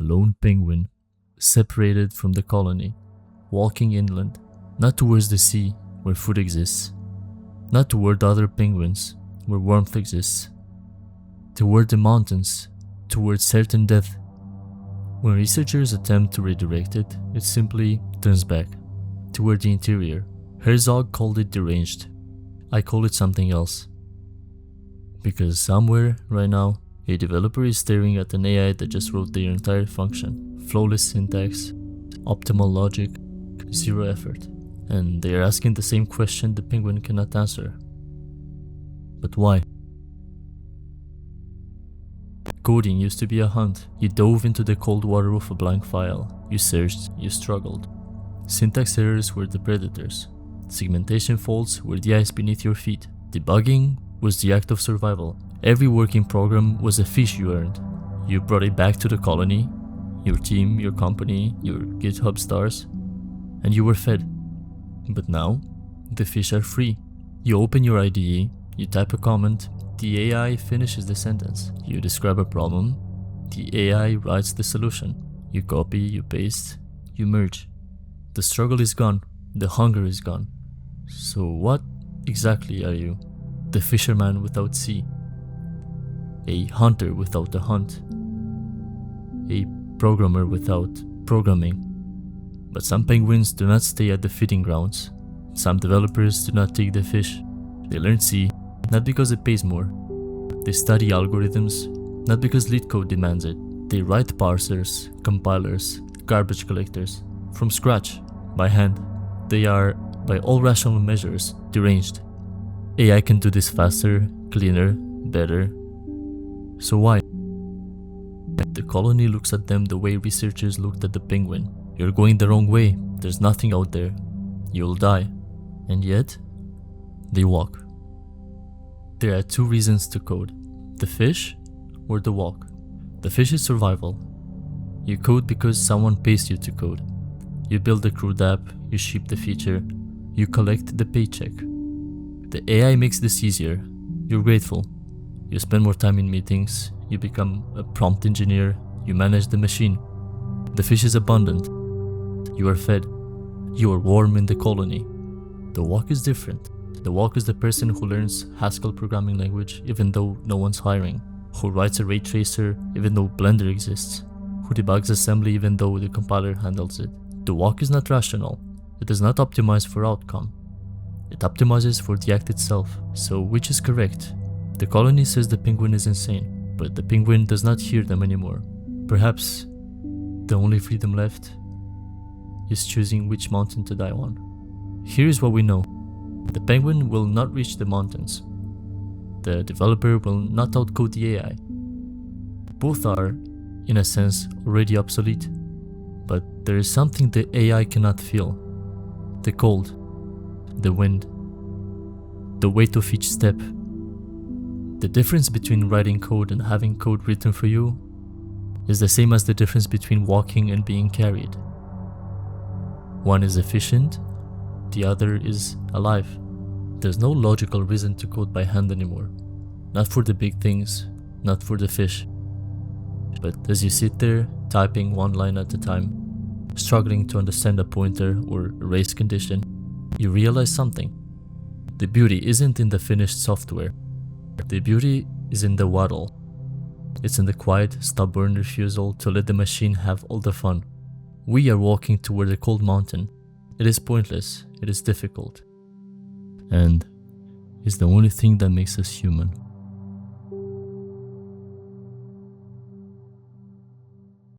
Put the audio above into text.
A lone penguin, separated from the colony, walking inland, not towards the sea where food exists, not toward other penguins where warmth exists, toward the mountains, toward certain death. When researchers attempt to redirect it, it simply turns back, toward the interior. Herzog called it deranged. I call it something else. Because somewhere, right now, a developer is staring at an AI that just wrote their entire function. Flawless syntax, optimal logic, zero effort. And they are asking the same question the penguin cannot answer. But why? Coding used to be a hunt. You dove into the cold water with a blank file. You searched, you struggled. Syntax errors were the predators. Segmentation faults were the ice beneath your feet. Debugging was the act of survival. Every working program was a fish you earned. You brought it back to the colony, your team, your company, your GitHub stars, and you were fed. But now, the fish are free. You open your IDE, you type a comment, the AI finishes the sentence. You describe a problem, the AI writes the solution. You copy, you paste, you merge. The struggle is gone, the hunger is gone. So what exactly are you? The fisherman without sea, a hunter without a hunt, a programmer without programming. But some penguins do not stay at the feeding grounds. Some developers do not take the fish. They learn C, not because it pays more. They study algorithms, not because lead code demands it. They write parsers, compilers, garbage collectors, from scratch, by hand. They are, by all rational measures, deranged. AI can do this faster, cleaner, better. So why? The colony looks at them the way researchers looked at the penguin. You're going the wrong way, there's nothing out there. You'll die. And yet, they walk. There are two reasons to code: the fish or the walk. The fish is survival. You code because someone pays you to code. You build the crude app, you ship the feature, you collect the paycheck. The AI makes this easier. You're grateful. You spend more time in meetings, you become a prompt engineer, you manage the machine. The fish is abundant. You are fed. You are warm in the colony. The walk is different. The walk is the person who learns Haskell programming language even though no one's hiring, who writes a ray tracer even though Blender exists, who debugs assembly even though the compiler handles it. The walk is not rational. It does not optimize for outcome. It optimizes for the act itself. So which is correct? The colony says the penguin is insane, but the penguin does not hear them anymore. Perhaps the only freedom left is choosing which mountain to die on. Here is what we know. The penguin will not reach the mountains. The developer will not outcode the AI. Both are, in a sense, already obsolete. But there is something the AI cannot feel. The cold, the wind, the weight of each step. The difference between writing code and having code written for you is the same as the difference between walking and being carried. One is efficient, the other is alive. There's no logical reason to code by hand anymore. Not for the big things, not for the fish. But as you sit there, typing one line at a time, struggling to understand a pointer or a race condition, you realize something. The beauty isn't in the finished software. The beauty is in the waddle. It's in the quiet, stubborn refusal to let the machine have all the fun. We are walking toward a cold mountain. It is pointless, it is difficult, and it's the only thing that makes us human.